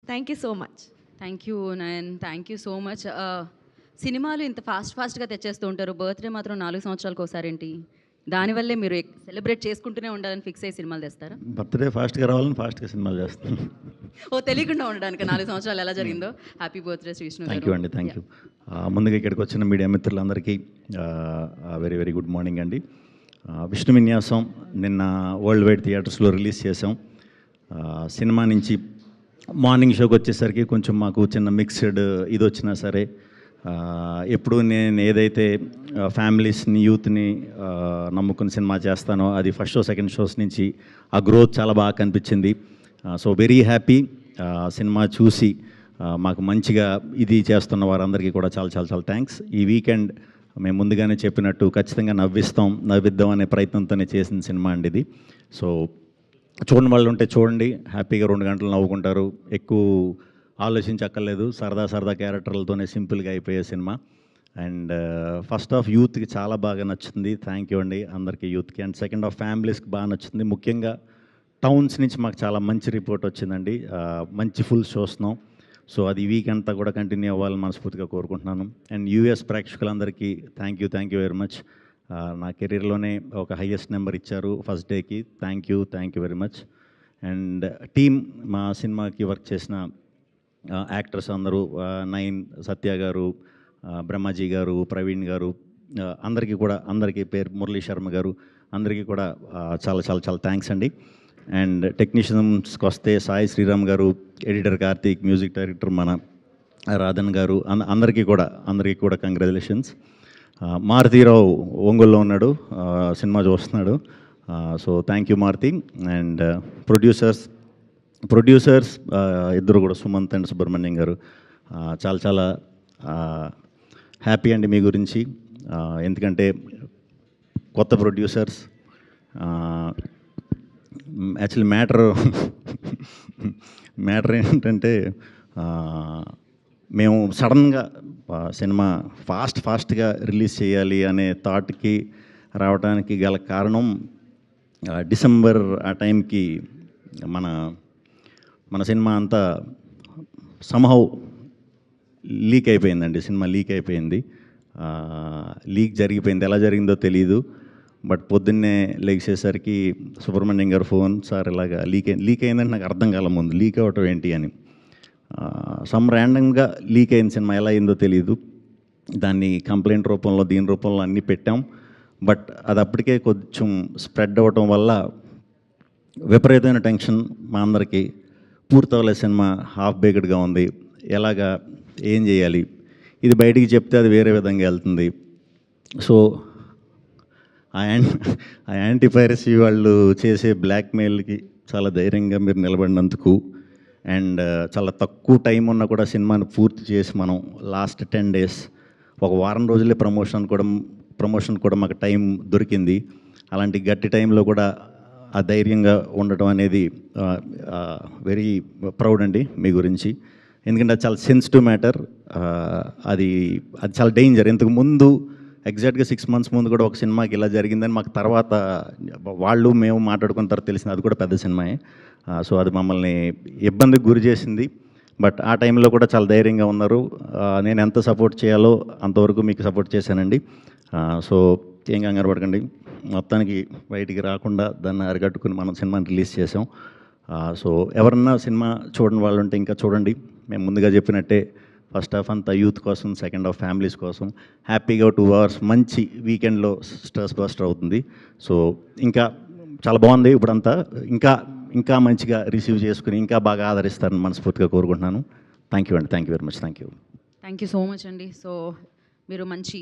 Thank you so much. Thank you Nayan, thank you so much. సినిమాలు ఇంత ఫాస్ట్గా తెచ్చేస్తూ ఉంటారు, బర్త్డే మాత్రం 4 సంవత్సరాలకు ఒకసారి ఏంటి? దానివల్లే మీరు సెలబ్రేట్ చేసుకుంటూనే ఉండాలని ఫిక్స్ అయ్యి సినిమాలు తెస్తారా? బర్త్డే ఫాస్ట్గా రావాలని ఫాస్ట్గా సినిమాలు చేస్తాను. తెలియకుండా ఉండడానికి 4 సంవత్సరాలు ఎలా జరిగిందో. Happy birthday Shri Vishnu. Thank you అండి, థ్యాంక్ యూ. ముందుగా ఇక్కడికి వచ్చిన మీడియా మిత్రులందరికీ వెరీ వెరీ గుడ్ మార్నింగ్ అండి. విష్ణు విన్యాసం నిన్న వరల్డ్ వైడ్ థియేటర్స్లో రిలీజ్ చేసాం. సినిమా నుంచి మార్నింగ్ షోకి వచ్చేసరికి కొంచెం మాకు చిన్న మిక్స్డ్ ఇది వచ్చినా సరే, ఎప్పుడు నేను ఏదైతే ఫ్యామిలీస్ని యూత్ని నమ్ముకుని సినిమా చేస్తానో అది ఫస్ట్ షో సెకండ్ షోస్ నుంచి ఆ గ్రోత్ చాలా బాగా కనిపించింది. So very happy. సినిమా చూసి మాకు మంచిగా ఇది చేస్తున్న వారందరికీ కూడా చాలా చాలా చాలా థ్యాంక్స్. ఈ వీకెండ్ మేము ముందుగానే చెప్పినట్టు ఖచ్చితంగా నవ్విద్దాం అనే ప్రయత్నంతోనే చేసిన సినిమా అండి ఇది. సో చూడని వాళ్ళు ఉంటే చూడండి, హ్యాపీగా 2 గంటలు నవ్వుకుంటారు. ఎక్కువ ఆలోచించక్కర్లేదు, సరదా క్యారెక్టర్లతోనే సింపుల్గా అయిపోయే సినిమా. అండ్ ఫస్ట్ హాఫ్ యూత్కి చాలా బాగా నచ్చుతుంది, థ్యాంక్ యూ అండి అందరికీ యూత్కి. అండ్ సెకండ్ హాఫ్ ఫ్యామిలీస్కి బాగా నచ్చుతుంది. ముఖ్యంగా టౌన్స్ నుంచి మాకు చాలా మంచి రిపోర్ట్ వచ్చిందండి, మంచి ఫుల్ చూస్తున్నాం. సో అది వీక్ అంతా కూడా కంటిన్యూ అవ్వాలని మనస్ఫూర్తిగా కోరుకుంటున్నాను. అండ్ యూఎస్ ప్రేక్షకులందరికీ థ్యాంక్ యూ వెరీ మచ్. నా కెరీర్లోనే ఒక హైయెస్ట్ నెంబర్ ఇచ్చారు ఫస్ట్ డేకి, thank you very much. And team, మా సినిమాకి వర్క్ చేసిన యాక్టర్స్ అందరూ, నయన్, సత్య గారు, బ్రహ్మాజీ గారు, ప్రవీణ్ గారు, అందరికీ పేరు మురళీ శర్మ గారు, అందరికీ కూడా చాలా చాలా చాలా థ్యాంక్స్ అండి. అండ్ టెక్నీషియన్స్కి వస్తే సాయి శ్రీరామ్ గారు, ఎడిటర్ కార్తీక్, మ్యూజిక్ డైరెక్టర్ మన రాధన్ గారు, అందరికీ కూడా కంగ్రాచులేషన్స్. మారుతీరావు ఒంగోలులో ఉన్నాడు, సినిమా చూస్తున్నాడు. So thank you Maruthi. And producers ఇద్దరు కూడా, సుమంత్ అండ్ సుబ్రహ్మణ్యం గారు, చాలా హ్యాపీ అండి మీ గురించి. ఎందుకంటే కొత్త ప్రొడ్యూసర్స్, యాక్చువల్లీ మ్యాటర్ ఏంటంటే, మేము సడన్గా సినిమా ఫాస్ట్గా రిలీజ్ చేయాలి అనే థాట్కి రావడానికి గల కారణం, డిసెంబర్ ఆ టైంకి మన సినిమా అంతా సమ్హౌ లీక్ అయిపోయిందండి. సినిమా లీక్ అయిపోయింది, లీక్ జరిగిపోయింది. ఎలా జరిగిందో తెలీదు. బట్ పొద్దున్నే లేచేసరికి సుబ్రహ్మణ్యం గారు ఫోన్, సార్ ఇలాగా లీక్ అయిందంటే నాకు అర్థం కాల ముందు లీక్ అవ్వటం ఏంటి అని. ర్యాండమ్గా లీక్ అయిన సినిమా ఎలా అయిందో తెలియదు. దాన్ని కంప్లైంట్ రూపంలో దీని రూపంలో అన్నీ పెట్టాం. బట్ అది అప్పటికే కొంచెం స్ప్రెడ్ అవ్వటం వల్ల విపరీతమైన టెన్షన్ మా అందరికీ. పూర్తవలే సినిమా, హాఫ్ బేక్డ్గా ఉంది, ఏం చేయాలి, ఇది బయటికి చెప్తే అది వేరే విధంగా వెళ్తుంది. సో ఆ యాంటీ పైరసీ వాళ్ళు చేసే బ్లాక్మెయిల్కి చాలా ధైర్యంగా మీరు నిలబడినందుకు, అండ్ చాలా తక్కువ టైం ఉన్నా కూడా సినిమాని పూర్తి చేసి మనం లాస్ట్ 10 days, ఒక వారం రోజులే ప్రమోషన్ కూడా మాకు టైం దొరికింది. అలాంటి గట్టి టైంలో కూడా ఆ ధైర్యంగా ఉండటం అనేది వెరీ ప్రౌడ్ అండి మీ గురించి. ఎందుకంటే అది చాలా సెన్సిటివ్ మ్యాటర్, అది చాలా డేంజర్. ఇంతకు ముందు ఎగ్జాక్ట్గా 6 months ముందు కూడా ఒక సినిమాకి ఇలా జరిగిందని మాకు తర్వాత మేము మాట్లాడుకున్న తర్వాత తెలిసింది, అది కూడా పెద్ద సినిమాయే. సో అది మమ్మల్ని ఇబ్బందికి గురి చేసింది. బట్ ఆ టైంలో కూడా చాలా ధైర్యంగా ఉన్నారు. నేను ఎంత సపోర్ట్ చేయాలో అంతవరకు మీకు సపోర్ట్ చేశానండి. సో ఏం కంగారు పడకండి, మొత్తానికి బయటికి రాకుండా దాన్ని అరికట్టుకుని మనం సినిమాని రిలీజ్ చేసాం. సో ఎవరన్నా సినిమా చూడని వాళ్ళు ఉంటే ఇంకా చూడండి. మేము ముందుగా చెప్పినట్టే ఫస్ట్ హాఫ్ అంతా యూత్ కోసం, సెకండ్ హాఫ్ ఫ్యామిలీస్ కోసం. హ్యాపీగా 2 hours మంచి వీకెండ్లో స్ట్రెస్ బస్టర్ అవుతుంది. సో ఇంకా చాలా బాగుంది. ఇప్పుడంతా ఇంకా మంచిగా రిసీవ్ చేసుకుని ఇంకా బాగా ఆదరిస్తారని మనస్ఫూర్తిగా కోరుకుంటున్నాను. థ్యాంక్ యూ అండి, thank you very much. Thank you so much అండి. సో మీరు మంచి